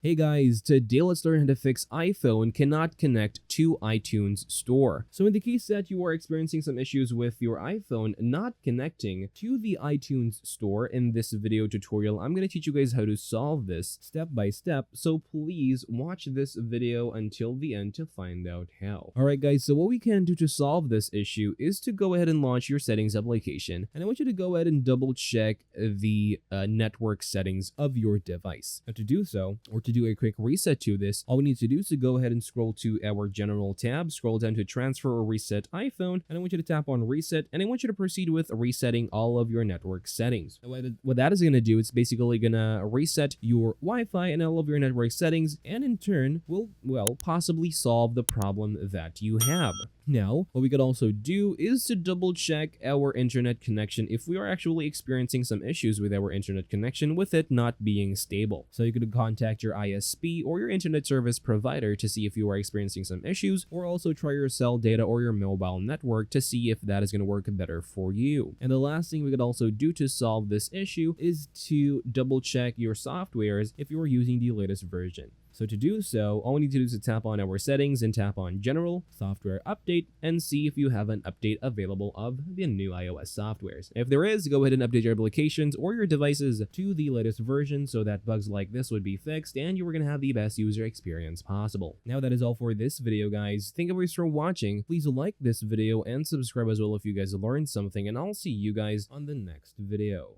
Hey guys, today let's learn how to fix iPhone cannot connect to iTunes Store. So in the case that you are experiencing some issues with your iPhone not connecting to the iTunes Store, in this video tutorial, I'm going to teach you guys how to solve this step by step. So please watch this video until the end to find out how. Alright guys, so what we can do to solve this issue is to go ahead and launch your settings application. And I want you to go ahead and double check the network settings of your device. Now to do so, or to do a quick reset to this, all we need to do is to go ahead and scroll to our general tab, scroll down to transfer or reset iPhone, and I want you to tap on reset, and I want you to proceed with resetting all of your network settings. What that is going to do, it's basically going to reset your Wi-Fi and all of your network settings, and in turn will, well, possibly solve the problem that you have. Now, what we could also do is to double check our internet connection if we are actually experiencing some issues with our internet connection with it not being stable. So you could contact your ISP or your internet service provider to see if you are experiencing some issues, or also try your cell data or your mobile network to see if that is going to work better for you. And the last thing we could also do to solve this issue is to double check your softwares if you are using the latest version. So to do so, all we need to do is to tap on our settings and tap on General, Software Update, and see if you have an update available of the new iOS softwares. If there is, go ahead and update your applications or your devices to the latest version so that bugs like this would be fixed and you were going to have the best user experience possible. Now that is all for this video, guys. Thank you guys for watching. Please like this video and subscribe as well if you guys learned something, and I'll see you guys on the next video.